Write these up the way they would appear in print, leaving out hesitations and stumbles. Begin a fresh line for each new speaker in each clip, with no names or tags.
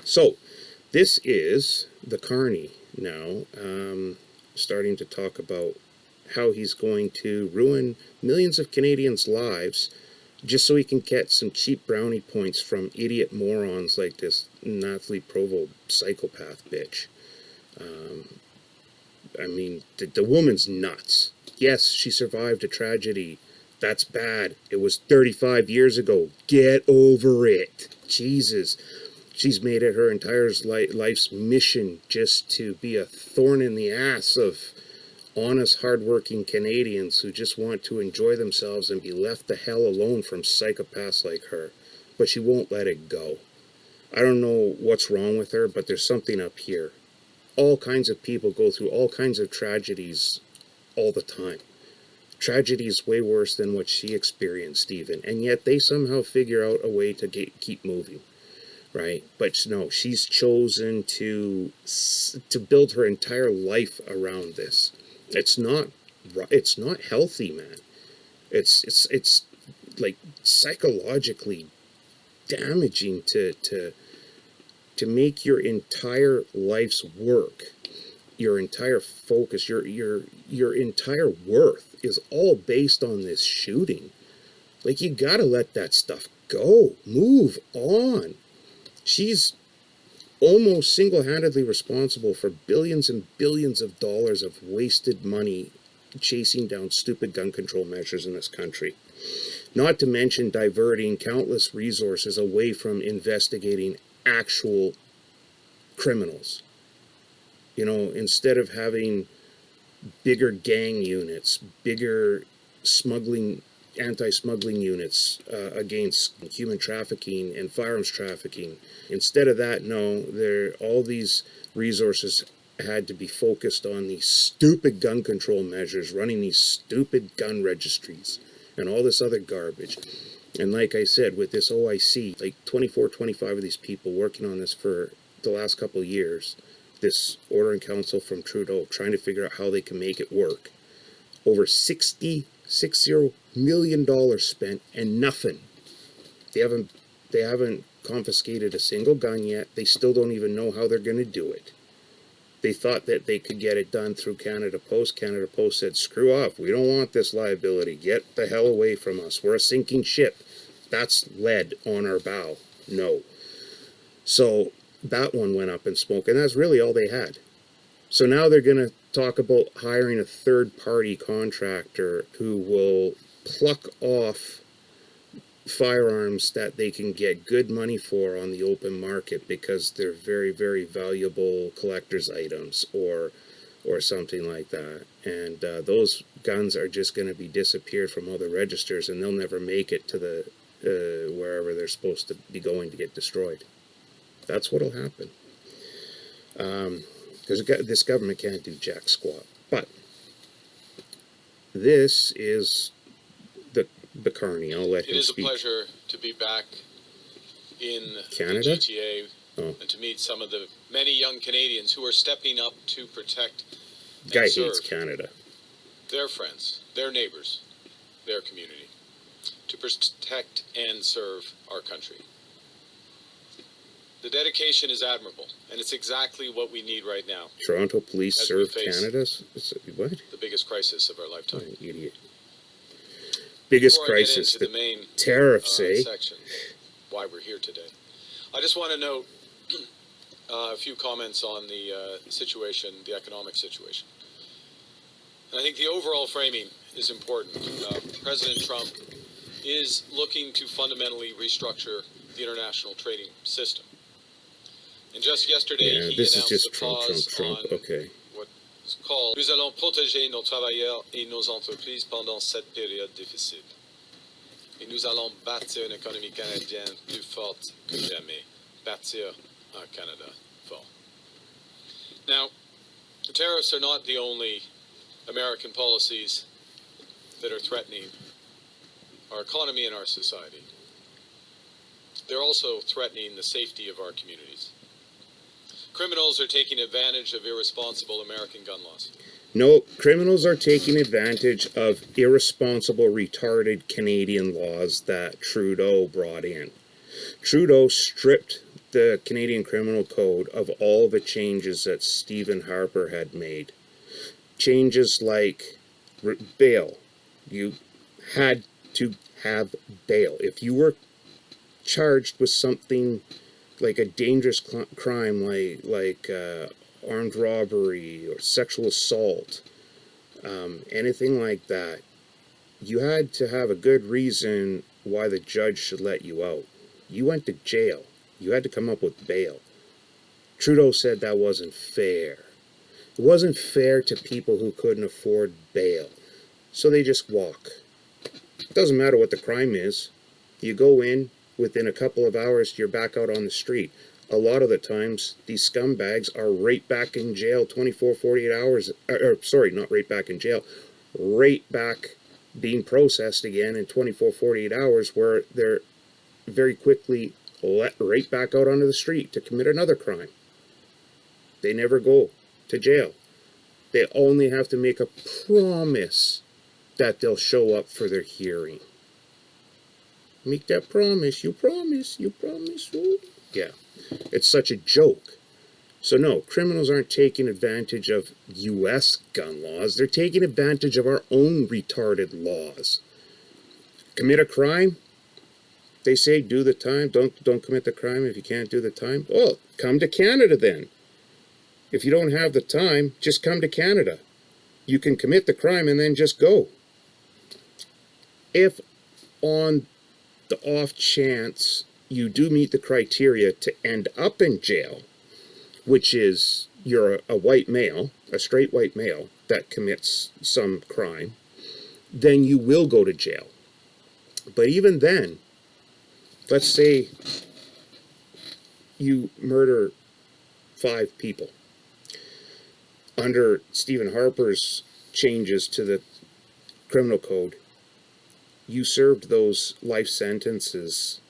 So, this is the carney now, starting to talk about how he's going to ruin millions of Canadians' lives just so he can get some cheap brownie points from idiot morons like this Nathalie Provo psychopath bitch. I mean, the woman's nuts. Yes, she survived a tragedy. That's bad. It was 35 years ago. Get over it. Jesus. She's made it her entire life's mission just to be a thorn in the ass of honest, hardworking Canadians who just want to enjoy themselves and be left the hell alone from psychopaths like her. But she won't let it go. I don't know what's wrong with her, but there's something up here. All kinds of people go through all kinds of tragedies all the time. Tragedies way worse than what she experienced even, and yet they somehow figure out a way to keep moving, right? But no, she's chosen to build her entire life around this. It's not healthy, man. It's like psychologically damaging to make your entire life's work, your entire focus, your entire worth is all based on this shooting. Like, you gotta let that stuff go. Move on. She's almost single-handedly responsible for billions and billions of dollars of wasted money chasing down stupid gun control measures in this country. Not to mention diverting countless resources away from investigating actual criminals. You know, instead of having bigger gang units, bigger anti-smuggling units against human trafficking and firearms trafficking. Instead of that, no, all these resources had to be focused on these stupid gun control measures, running these stupid gun registries, and all this other garbage. And like I said, with this OIC, like 24, 25 of these people working on this for the last couple of years, this order in council from Trudeau, trying to figure out how they can make it work. Over $60 million spent and nothing. They haven't confiscated a single gun yet. They still don't even know how they're going to do it. They thought that they could get it done through Canada Post. Canada Post said, screw off. We don't want this liability. Get the hell away from us. We're a sinking ship. That's lead on our bow. No. So that one went up in smoke, and that's really all they had. So now they're going to talk about hiring a third-party contractor who will pluck off firearms that they can get good money for on the open market because they're very, very valuable collector's items or something like that. And those guns are just going to be disappeared from all the registers, and they'll never make it to the wherever they're supposed to be going to get destroyed. That's what'll happen. Because this government can't do jack squat. But this is the carney. I'll let him speak.
It is a pleasure to be back in
Canada?
the GTA and to meet some of the many young Canadians who are stepping up to protect and
Guy
serve
hates Canada.
their friends, their neighbors, their community, to protect and serve our country. The dedication is admirable, and it's exactly what we need right now.
Toronto police serve Canada? What?
The biggest crisis of our lifetime.
Oh, idiot. Biggest
Before
crisis.
I get into the main
tariffs,
section, why we're here today, I just want to note a few comments on the situation, the economic situation. And I think the overall framing is important. President Trump is looking to fundamentally restructure the international trading system. And just yesterday, he announced a pause on
okay.
what's called "Nous allons protéger nos travailleurs et nos entreprises pendant cette période difficile. Et nous allons bâtir une économie canadienne plus forte que jamais. Bâtir un Canada fort." Now, the tariffs are not the only American policies that are threatening our economy and our society. They're also threatening the safety of our communities. Criminals are taking advantage of irresponsible American gun laws.
No, criminals are taking advantage of irresponsible, retarded Canadian laws that Trudeau brought in. Trudeau stripped the Canadian Criminal Code of all the changes that Stephen Harper had made. Changes like bail. You had to have bail. If you were charged with something like a dangerous crime like armed robbery or sexual assault, anything like that, you had to have a good reason why the judge should let you out. You went to jail. You had to come up with bail. Trudeau said that wasn't fair. It wasn't fair to people who couldn't afford bail. So they just walk. It doesn't matter what the crime is. You go in, within a couple of hours, you're back out on the street. A lot of the times, these scumbags are right back in jail 24, 48 hours. Sorry, not right back in jail. Right back being processed again in 24, 48 hours, where they're very quickly let right back out onto the street to commit another crime. They never go to jail. They only have to make a promise that they'll show up for their hearing. Make that promise. You promise. You promise. Oh. Yeah. It's such a joke. So no, criminals aren't taking advantage of U.S. gun laws. They're taking advantage of our own retarded laws. Commit a crime? They say do the time. Don't commit the crime if you can't do the time. Well, come to Canada then. If you don't have the time, just come to Canada. You can commit the crime and then just go. If on the off chance you do meet the criteria to end up in jail, which is you're a white male, a straight white male that commits some crime, then you will go to jail. But even then, let's say you murder 5 people. Under Stephen Harper's changes to the criminal code, you served those life sentences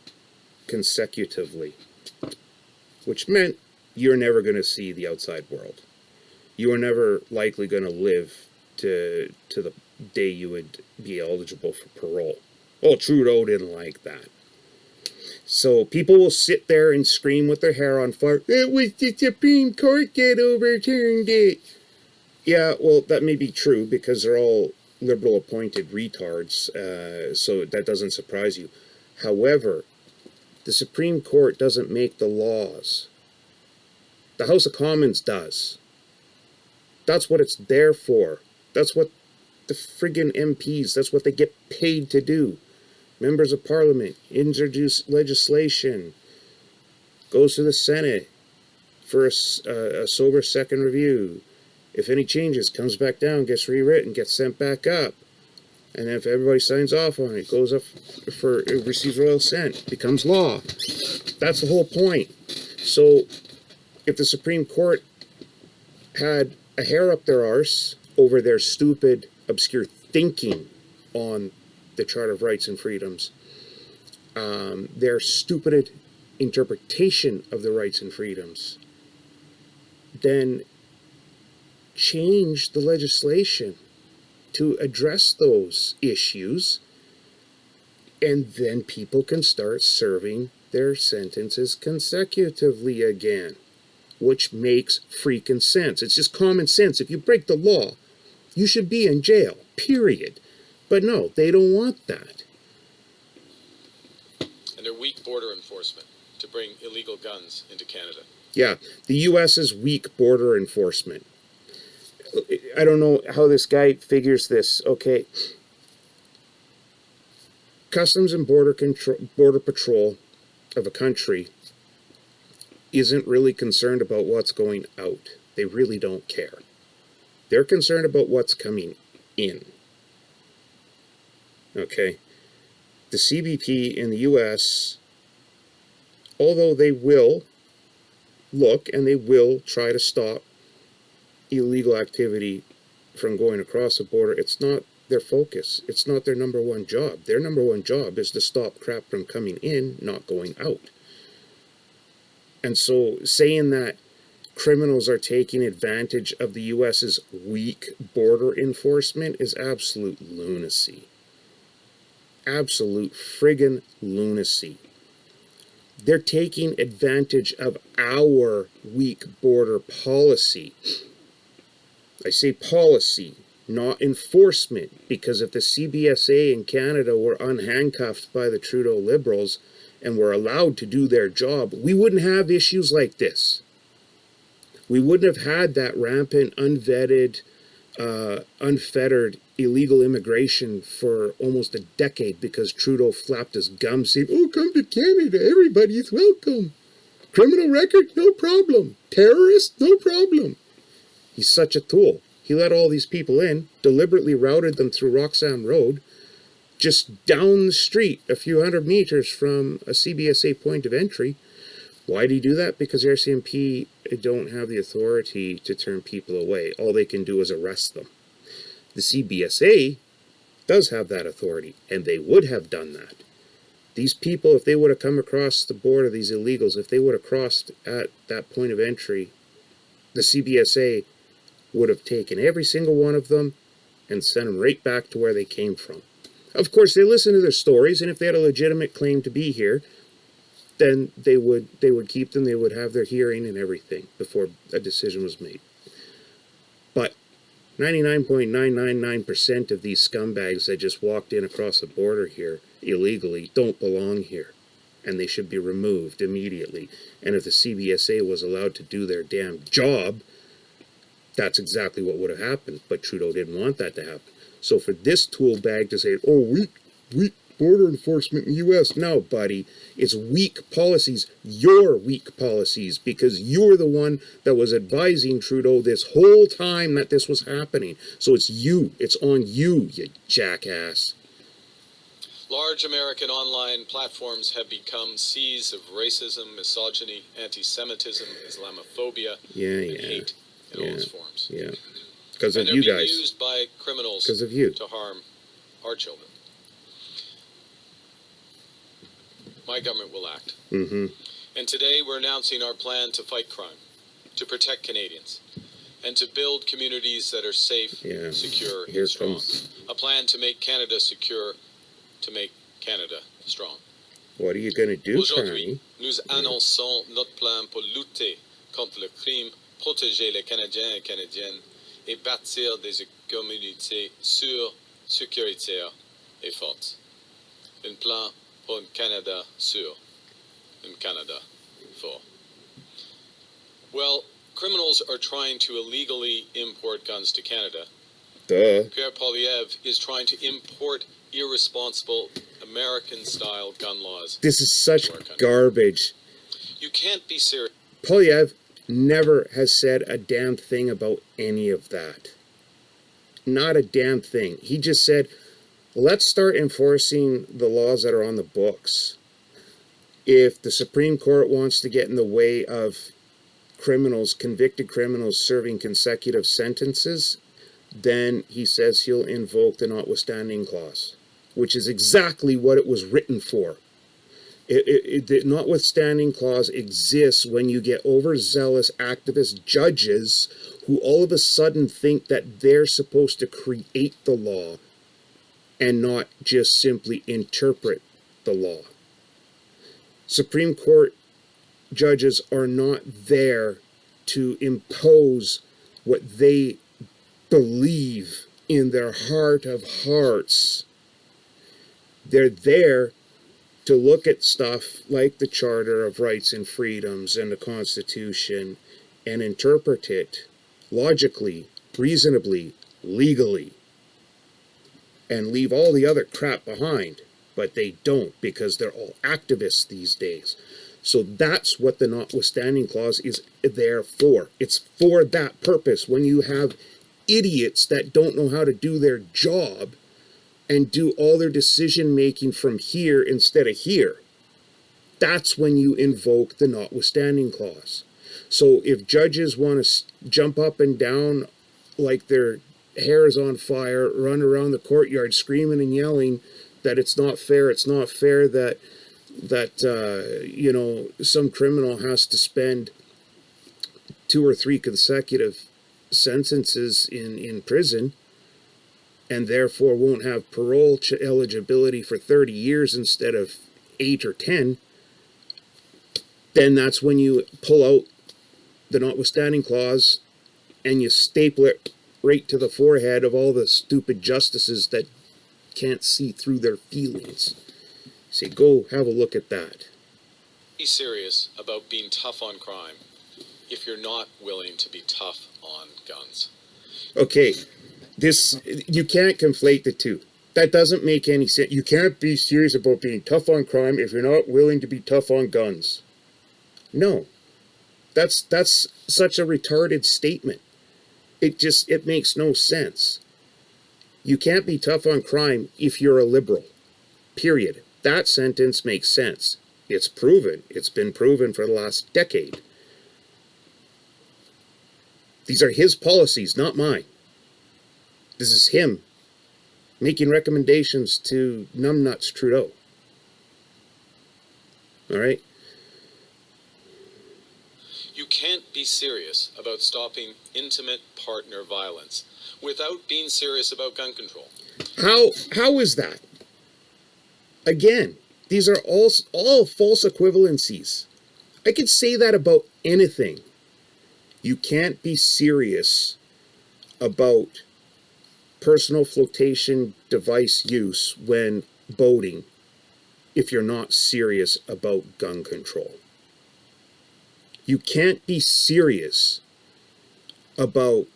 consecutively, which meant you're never going to see the outside world. You are never likely going to live to the day you would be eligible for parole. Well, Trudeau didn't like that. So people will sit there and scream with their hair on fire, it was the Supreme Court that overturned it. Yeah, well, that may be true because they're all liberal appointed retards, so that doesn't surprise you. However, the Supreme Court doesn't make the laws. The House of Commons does. That's what it's there for. That's what the friggin' MPs, that's what they get paid to do. Members of Parliament introduce legislation, goes to the Senate for a sober second review. If any changes, comes back down, gets rewritten, gets sent back up. And then if everybody signs off on it, goes up it receives royal assent, becomes law. That's the whole point. So if the Supreme Court had a hair up their arse over their stupid, obscure thinking on the Charter of Rights and Freedoms, their stupid interpretation of the rights and freedoms, then change the legislation to address those issues, and then people can start serving their sentences consecutively again, which makes freaking sense. It's just common sense. If you break the law, you should be in jail, period. But no, they don't want that.
And their weak border enforcement to bring illegal guns into Canada.
Yeah, the U.S.'s weak border enforcement. I don't know how this guy figures this. Okay, Customs and Border Patrol of a country isn't really concerned about what's going out. They really don't care. They're concerned about what's coming in. Okay, the CBP in the U.S., although they will look and they will try to stop illegal activity from going across the border, it's not their focus. It's not their number one job. Their number one job is to stop crap from coming in, not going out. And so saying that criminals are taking advantage of the U.S.'s weak border enforcement is absolute lunacy. Absolute friggin' lunacy. They're taking advantage of our weak border policy. I say policy, not enforcement, because if the CBSA in Canada were unhandcuffed by the Trudeau Liberals and were allowed to do their job, we wouldn't have issues like this. We wouldn't have had that rampant, unvetted, unfettered illegal immigration for almost a decade because Trudeau flapped his gums saying, oh, come to Canada, everybody is welcome. Criminal record, no problem. Terrorist, no problem. He's such a tool. He let all these people in, deliberately routed them through Roxham Road, just down the street, a few hundred meters from a CBSA point of entry. Why did he do that? Because RCMP don't have the authority to turn people away. All they can do is arrest them. The CBSA does have that authority, and they would have done that. These people, if they would have come across the border, these illegals, if they would have crossed at that point of entry, the CBSA would have taken every single one of them and sent them right back to where they came from. Of course, they listen to their stories, and if they had a legitimate claim to be here, then they would keep them, they would have their hearing and everything before a decision was made. But 99.999% of these scumbags that just walked in across the border here illegally don't belong here, and they should be removed immediately. And if the CBSA was allowed to do their damn job, that's exactly what would have happened. But Trudeau didn't want that to happen. So for this tool bag to say, oh, weak border enforcement in the U.S. No, buddy, it's weak policies, your weak policies, because you're the one that was advising Trudeau this whole time that this was happening. So it's you, it's on you, you jackass.
Large American online platforms have become seas of racism, misogyny, anti-Semitism, Islamophobia, and hate in all its forms.
Yeah, because of
and
you
they're
guys.
being used by criminals
Because of you.
to harm our children. My government will act.
Mm-hmm.
And today we're announcing our plan to fight crime, to protect Canadians, and to build communities that are safe, secure, and strong. A plan to make Canada secure, to make Canada strong.
What are you going to do,
Aujourd'hui,
Carney?
nous annonçons notre plan pour lutter contre le crime, protéger les Canadiens et Canadiennes et bâtir des communautés sûres, sécuritaires et fortes. Un plan pour un Canada sûr, un Canada fort. Well, criminals are trying to illegally import guns to Canada.
Duh.
Pierre Poilievre is trying to import irresponsible American-style gun laws.
This is such garbage.
You can't be serious.
Poilievre never has said a damn thing about any of that. Not a damn thing. He just said, let's start enforcing the laws that are on the books. If the Supreme Court wants to get in the way of criminals, convicted criminals serving consecutive sentences, then he says he'll invoke the notwithstanding clause, which is exactly what it was written for. The notwithstanding clause exists when you get overzealous activist judges who all of a sudden think that they're supposed to create the law and not just simply interpret the law. Supreme Court judges are not there to impose what they believe in their heart of hearts. They're there to look at stuff like the Charter of Rights and Freedoms and the Constitution and interpret it logically, reasonably, legally, and leave all the other crap behind. But they don't, because they're all activists these days. So that's what the notwithstanding clause is there for. It's for that purpose. When you have idiots that don't know how to do their job and do all their decision making from here instead of here, that's when you invoke the notwithstanding clause. So if judges want to jump up and down like their hair is on fire, run around the courtyard screaming and yelling that it's not fair that you know, some criminal has to spend 2 or 3 consecutive sentences in prison and therefore won't have parole eligibility for 30 years instead of 8 or 10, then that's when you pull out the notwithstanding clause and you staple it right to the forehead of all the stupid justices that can't see through their feelings. Say, go have a look at that.
Be serious about being tough on crime if you're not willing to be tough on guns.
Okay, you can't conflate the two. That doesn't make any sense. You can't be serious about being tough on crime if you're not willing to be tough on guns. No. That's such a retarded statement. It makes no sense. You can't be tough on crime if you're a liberal. Period. That sentence makes sense. It's proven. It's been proven for the last decade. These are his policies, not mine. This is him making recommendations to numbnuts Trudeau. All right?
You can't be serious about stopping intimate partner violence without being serious about gun control.
How is that? Again, these are all false equivalencies. I could say that about anything. You can't be serious about personal flotation device use when boating if you're not serious about gun control. You can't be serious about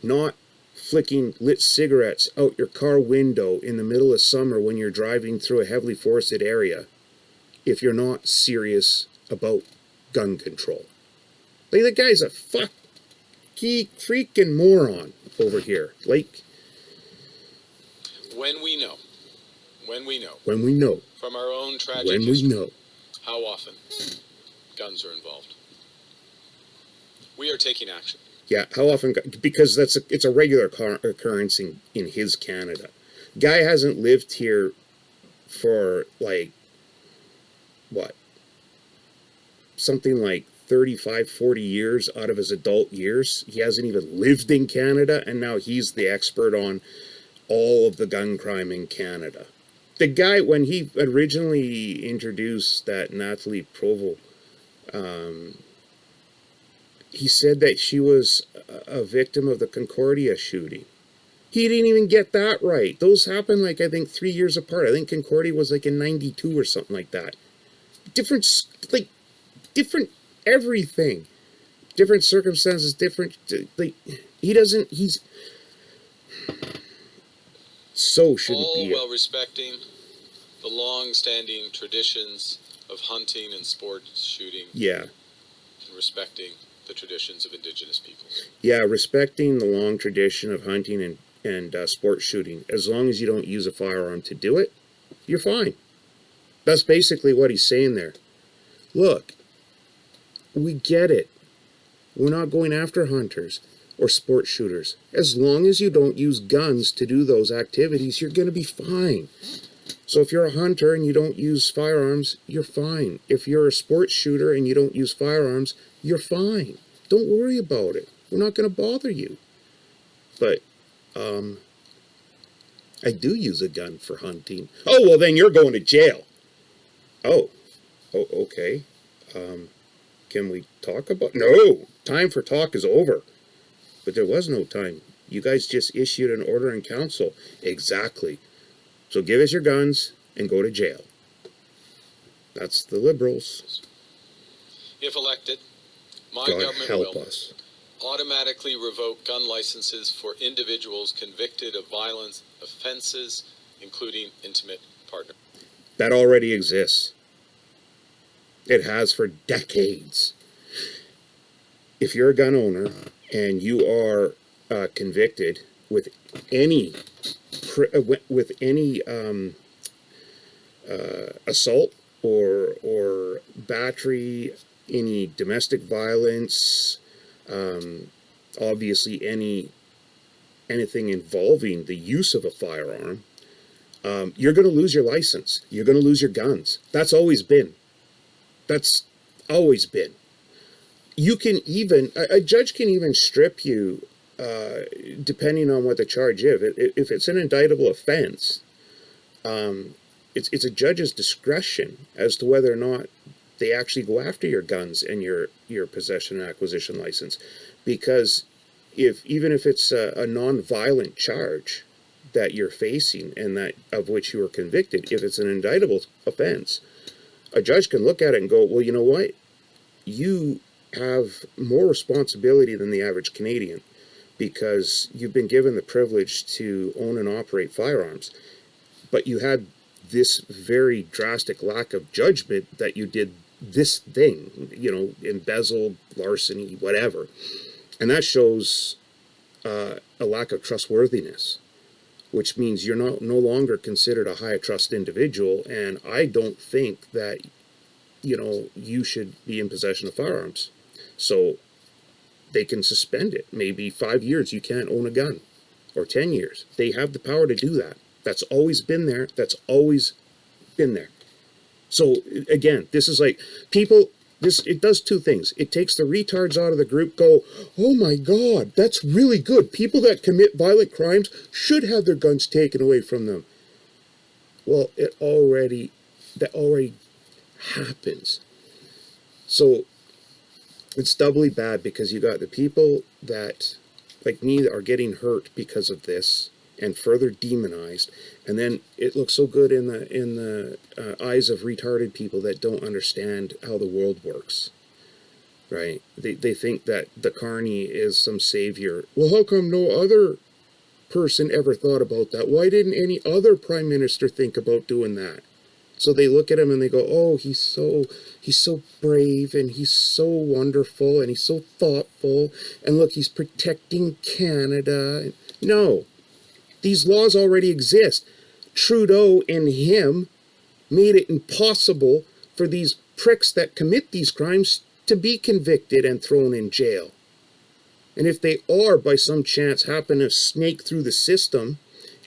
not flicking lit cigarettes out your car window in the middle of summer when you're driving through a heavily forested area if you're not serious about gun control. Like, the guy's a freaking moron over here. Like,
when we know from our own tragic history how often guns are involved, we are taking action.
Yeah, how often? Because it's a regular occurrence in his Canada. Guy hasn't lived here for, like, what? Something like 35, 40 years out of his adult years. He hasn't even lived in Canada, and now he's the expert on all of the gun crime in Canada. The guy, when he originally introduced that Natalie Provo, he said that she was a victim of the Concordia shooting. He didn't even get that right. Those happened, like, I think 3 years apart. I think Concordia was like in 92 or something like that. Different everything. Different circumstances, like, he's... So shouldn't
all
be.
While respecting the long-standing traditions of hunting and sport shooting.
Yeah.
And respecting the traditions of Indigenous peoples.
Yeah, respecting the long tradition of hunting and sport shooting. As long as you don't use a firearm to do it, you're fine. That's basically what he's saying there. Look, we get it. We're not going after hunters or sport shooters. As long as you don't use guns to do those activities, you're going to be fine. So if you're a hunter and you don't use firearms, you're fine. If you're a sports shooter and you don't use firearms, you're fine. Don't worry about it. We're not going to bother you. But I do use a gun for hunting. Oh, well, then you're going to jail. Oh, okay. Can we talk about... No, time for talk is over. But there was no time. You guys just issued an order in council. Exactly. So give us your guns and go to jail. That's the Liberals.
If elected, my
God
government
help
will
us.
automatically revoke gun licenses for individuals convicted of violent offenses, including intimate partner.
That already exists. It has for decades. If you're a gun owner and you are convicted with any assault or battery, any domestic violence, obviously anything involving the use of a firearm, you're going to lose your license. You're going to lose your guns. That's always been. That's always been. You can even, a judge can even strip you, depending on what the charge is. If it's an indictable offense, it's a judge's discretion as to whether or not they actually go after your guns and your possession and acquisition license, because even if it's a non-violent charge that you're facing and that of which you were convicted, if it's an indictable offense, a judge can look at it and go, well, you know what? You have more responsibility than the average Canadian because you've been given the privilege to own and operate firearms, but you had this very drastic lack of judgment that you did this thing, embezzle, larceny, whatever. And that shows a lack of trustworthiness, which means you're no longer considered a high trust individual. And I don't think that, you should be in possession of firearms. So they can suspend it. Maybe 5 years you can't own a gun, or 10 years. They have the power to do that. That's always been there. That's always been there. So again, this is like it does two things. It takes the retards out of the group, go, oh my God, that's really good. People that commit violent crimes should have their guns taken away from them. Well, that already happens. So it's doubly bad because you got the people that, like me, are getting hurt because of this and further demonized, and then it looks so good in the eyes of retarded people that don't understand how the world works, right? They think that the carney is some savior. Well, how come no other person ever thought about that? Why didn't any other prime minister think about doing that? So they look at him and they go, oh, he's so brave and he's so wonderful and he's so thoughtful, and look, he's protecting Canada. No. These laws already exist. Trudeau and him made it impossible for these pricks that commit these crimes to be convicted and thrown in jail. And if they are, by some chance, happen to snake through the system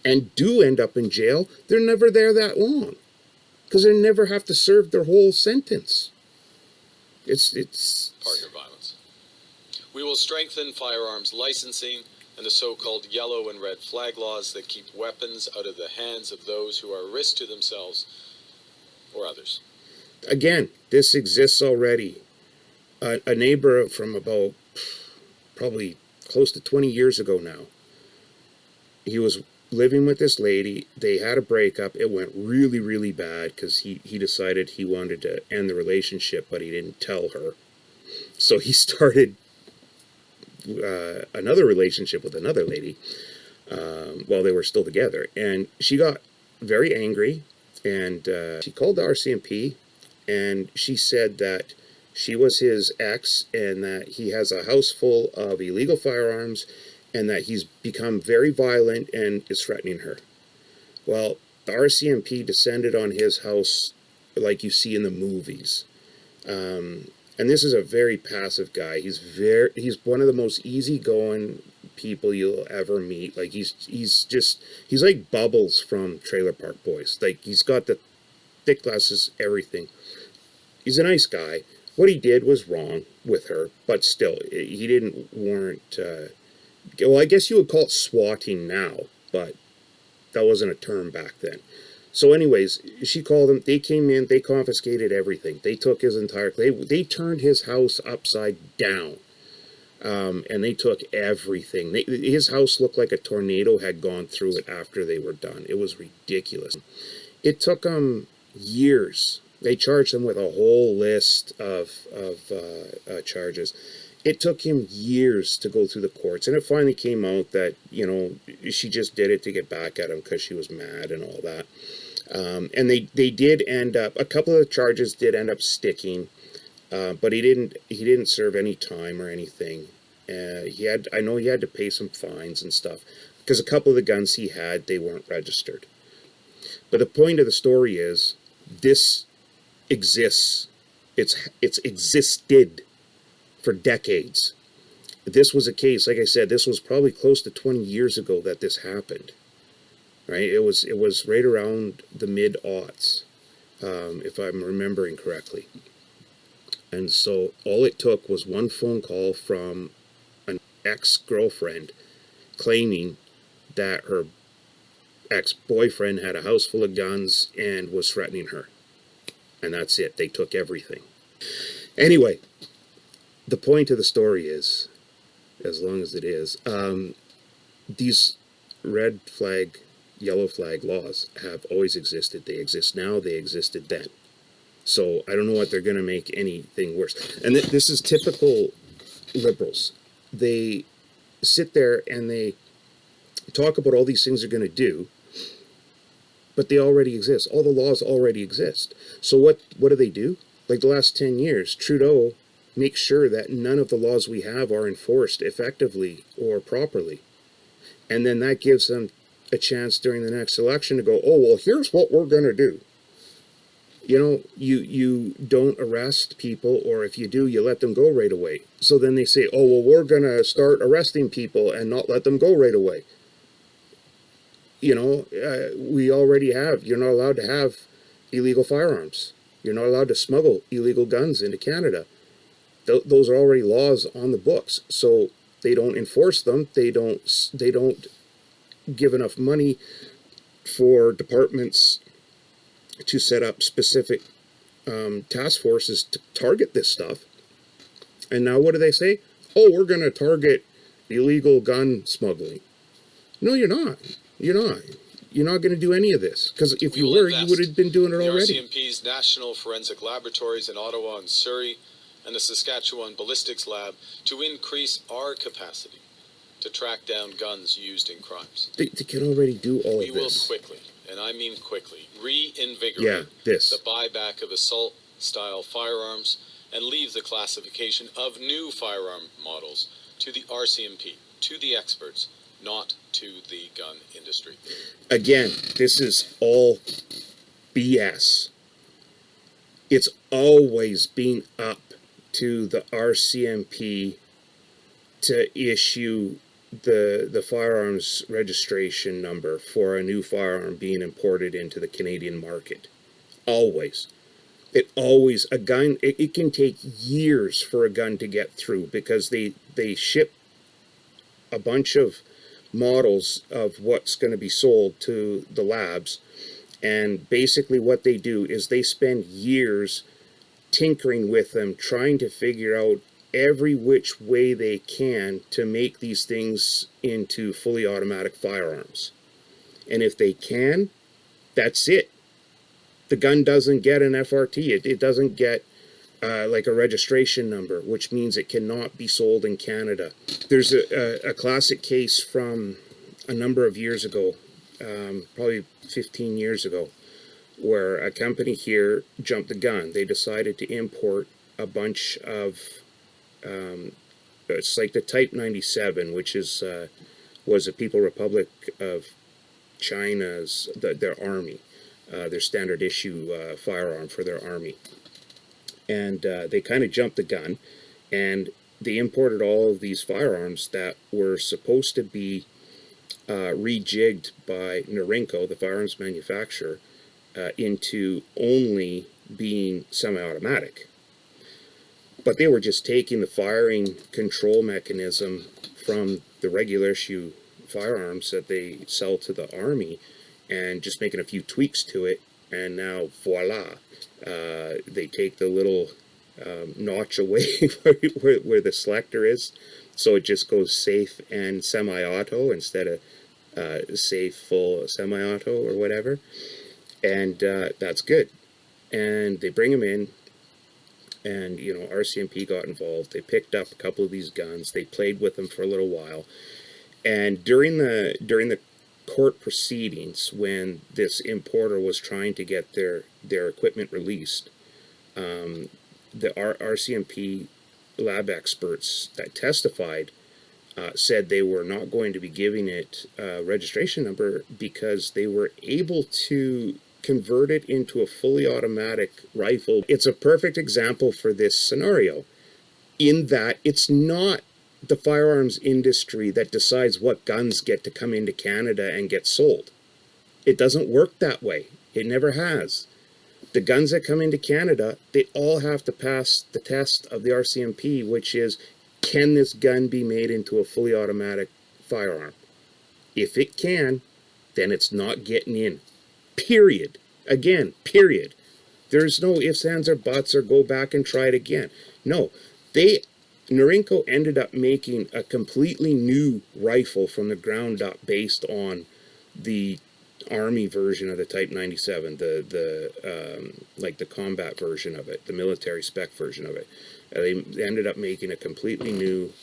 and do end up in jail, they're never there that long, because they never have to serve their whole sentence. It's
partner violence. We will strengthen firearms licensing and the so-called yellow and red flag laws that keep weapons out of the hands of those who are a risk to themselves or others.
Again, this exists already. A neighbor from about probably close to 20 years ago now, he was living with this lady. They had a breakup. It went really, really bad because he decided he wanted to end the relationship, but he didn't tell her. So he started another relationship with another lady while they were still together, and she got very angry, and she called the RCMP, and she said that she was his ex and that he has a house full of illegal firearms and that he's become very violent and is threatening her. Well, the RCMP descended on his house like you see in the movies. And this is a very passive guy. He's one of the most easygoing people you'll ever meet. Like he's like Bubbles from Trailer Park Boys. Like he's got the thick glasses, everything. He's a nice guy. What he did was wrong with her, but still, he didn't warrant. Well, I guess you would call it swatting now, but that wasn't a term back then. So anyways, she called them. They came in. They confiscated everything. They took his entire... They turned his house upside down. And they took everything. His house looked like a tornado had gone through it after they were done. It was ridiculous. It took them years. They charged him with a whole list of charges. It took him years to go through the courts, and it finally came out that, she just did it to get back at him because she was mad and all that. And they did end up, a couple of the charges did end up sticking, but he didn't serve any time or anything. I know he had to pay some fines and stuff because a couple of the guns he had, they weren't registered. But the point of the story is this exists. It's existed for decades. This was a case, like I said, this was probably close to 20 years ago that this happened. Right? It was right around the mid-aughts, if I'm remembering correctly. And so all it took was one phone call from an ex-girlfriend claiming that her ex-boyfriend had a house full of guns and was threatening her. And that's it. They took everything. Anyway, the point of the story is, as long as it is, these red flag, yellow flag laws have always existed. They exist now, they existed then. So I don't know what they're going to make anything worse. And this is typical liberals. They sit there and they talk about all these things they're going to do, but they already exist. All the laws already exist. So what do? Like the last 10 years, Trudeau makes sure that none of the laws we have are enforced effectively or properly. And then that gives them a chance during the next election to go, oh, well, here's what we're going to do. You know, you don't arrest people, or if you do, you let them go right away. So then they say, oh, well, we're going to start arresting people and not let them go right away. You know, we already have, you're not allowed to have illegal firearms. You're not allowed to smuggle illegal guns into Canada. Those are already laws on the books. So they don't enforce them. They don't give enough money for departments to set up specific task forces to target this stuff. And now what do they say? Oh, we're going to target illegal gun smuggling. No, you're not. You're not. You're not going to do any of this. Because if you were, you would have been doing it already.
The RCMP's National Forensic Laboratories in Ottawa and Surrey and the Saskatchewan Ballistics Lab to increase our capacity to track down guns used in crimes.
They can already do all of this.
We will quickly, and I mean quickly, reinvigorate the buyback of assault-style firearms and leave the classification of new firearm models to the RCMP, to the experts, not to the gun industry.
Again, this is all BS. It's always been up to the RCMP to issue the firearms registration number for a new firearm being imported into the Canadian market. Always. A gun, it can take years for a gun to get through because they ship a bunch of models of what's going to be sold to the labs, and basically what they do is they spend years tinkering with them, trying to figure out every which way they can to make these things into fully automatic firearms. And if they can, that's it. The gun doesn't get an FRT. It doesn't get like a registration number, which means it cannot be sold in Canada. There's a classic case from a number of years ago, probably 15 years ago, where a company here jumped the gun. They decided to import a bunch of, it's like the Type 97, which is was the People's Republic of China's, their army, their standard issue firearm for their army. And they kind of jumped the gun, and they imported all of these firearms that were supposed to be rejigged by Norinco, the firearms manufacturer, into only being semi-automatic. But they were just taking the firing control mechanism from the regular issue firearms that they sell to the Army and just making a few tweaks to it, and now voila. They take the little notch away where the selector is, so it just goes safe and semi-auto instead of safe full semi-auto or whatever, and that's good. And they bring them in, and you know, RCMP got involved. They picked up a couple of these guns. They played with them for a little while, and during the court proceedings, when this importer was trying to get their equipment released, the RCMP lab experts that testified said they were not going to be giving it a registration number because they were able to convert it into a fully automatic rifle. It's a perfect example for this scenario, in that it's not the firearms industry that decides what guns get to come into Canada and get sold. It doesn't work that way. It never has. The guns that come into Canada, they all have to pass the test of the RCMP, which is, can this gun be made into a fully automatic firearm? If it can, then it's not getting in. Period. Again, period. There's no ifs, ands, or buts, or go back and try it again. No, Norinco ended up making a completely new rifle from the ground up based on the Army version of the Type 97, like the combat version of it, the military spec version of it. They ended up making a completely new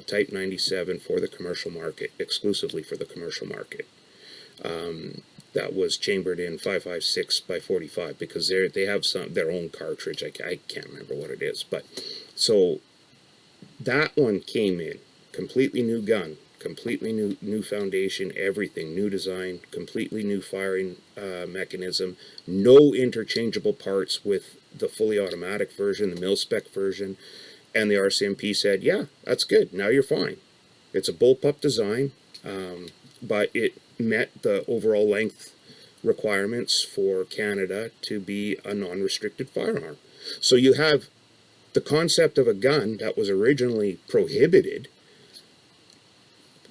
Type 97 for the commercial market, exclusively for the commercial market. That was chambered in 5.56 by 45 because they have their own cartridge. I can't remember what it is, but so that one came in completely new gun, completely new foundation, everything, new design, completely new firing mechanism, no interchangeable parts with the fully automatic version, the mil-spec version, and the RCMP said, yeah, that's good, now you're fine. It's a bullpup design, but it met the overall length requirements for Canada to be a non-restricted firearm. So you have the concept of a gun that was originally prohibited.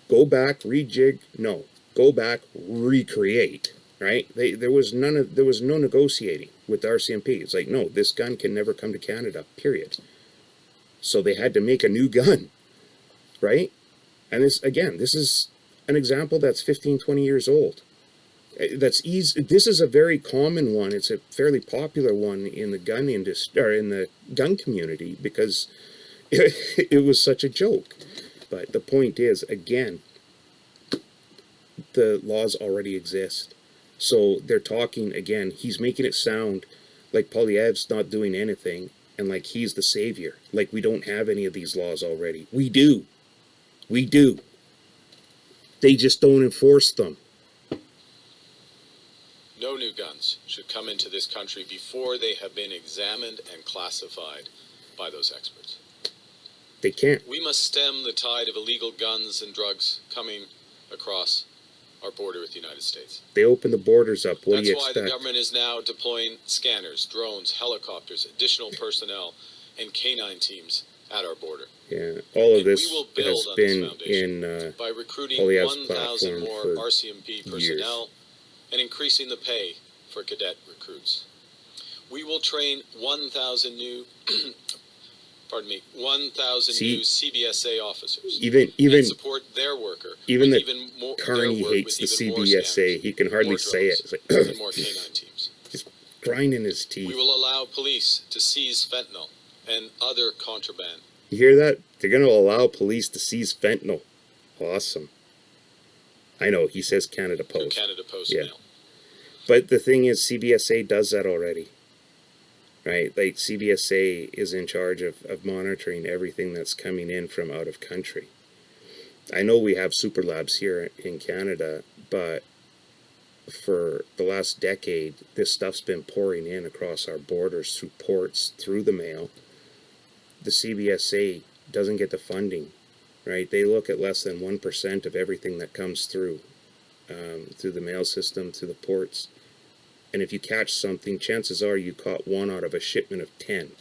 Go back, rejig, no. Go back, recreate, right? There was no negotiating with the RCMP. It's like, no, this gun can never come to Canada, period. So they had to make a new gun, right? And this is an example that's 15, 20 years old. That's easy. This is a very common one. It's a fairly popular one in the gun industry, or in the gun community, because it was such a joke. But the point is, again, the laws already exist. So they're talking, again, he's making it sound like Poilievre's not doing anything, and like he's the savior. Like we don't have any of these laws already. We do. We do. They just don't enforce them.
No new guns should come into this country before they have been examined and classified by those experts.
They can't.
We must stem the tide of illegal guns and drugs coming across our border with the United States.
They open the borders up. What do you
That's why
expect?
the government is now deploying scanners, drones, helicopters, additional personnel, and canine teams at our border.
Yeah, all of
And
this
we will build
has
on
been
this foundation
in
by recruiting
Poilievre's
1,000
platform
more
for
RCMP personnel and increasing the pay for cadet recruits. We will train 1,000 new 1,000
See,
new CBSA officers.
even
And support their worker.
even
with
the
even more,
Carney
their work
hates
with
the
even more
CBSA.
scanners,
He can hardly
more
say it.
drones,
It's like
and more canine teams.
just grinding his teeth.
We will allow police to seize fentanyl and other contraband.
You hear that? They're going to allow police to seize fentanyl. Awesome. I know, he says Canada
Through
Post.
Canada Post
Yeah.
mail.
But the thing is, CBSA does that already. Right? Like, CBSA is in charge of monitoring everything that's coming in from out of country. I know we have super labs here in Canada, but for the last decade, this stuff's been pouring in across our borders through ports, through the mail. The CBSA doesn't get the funding, right? They look at less than 1% of everything that comes through the mail system, through the ports. And if you catch something, chances are you caught one out of a shipment of 10.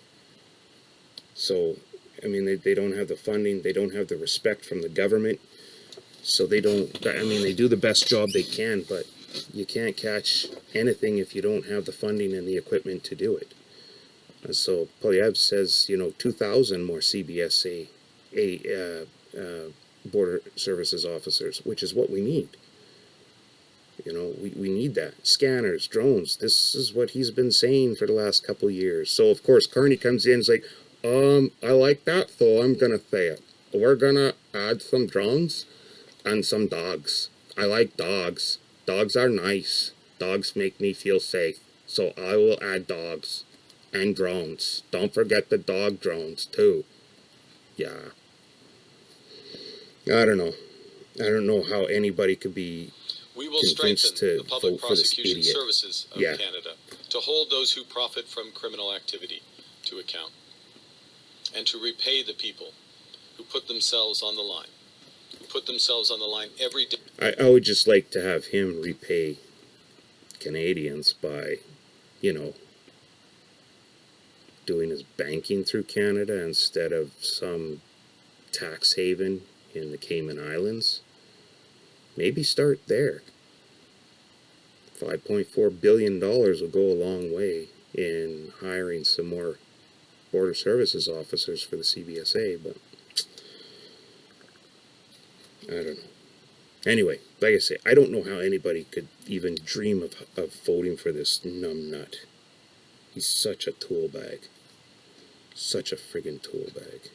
So, I mean, they don't have the funding, they don't have the respect from the government. So they don't, I mean, they do the best job they can, but you can't catch anything if you don't have the funding and the equipment to do it. And so Poilievre says, 2,000 more CBSA border services officers, which is what we need. We need that. Scanners, drones, this is what he's been saying for the last couple of years. So, of course, Carney comes in and is like, I like that, so I'm going to say it. We're going to add some drones and some dogs. I like dogs. Dogs are nice. Dogs make me feel safe. So I will add dogs and drones. Don't forget the dog drones, too. Yeah. I don't know. I don't know how anybody could be
We will strengthen the public prosecution
idiot.
services of Canada to hold those who profit from criminal activity to account and to repay the people who put themselves on the line, every day.
I would just like to have him repay Canadians by, doing his banking through Canada instead of some tax haven in the Cayman Islands. Maybe start there. $5.4 billion will go a long way. in hiring some more border services officers for the CBSA, but I don't know. Anyway, like I say, I don't know how anybody could even dream of voting for this numbnut. He's such a tool bag. Such a friggin' tool bag.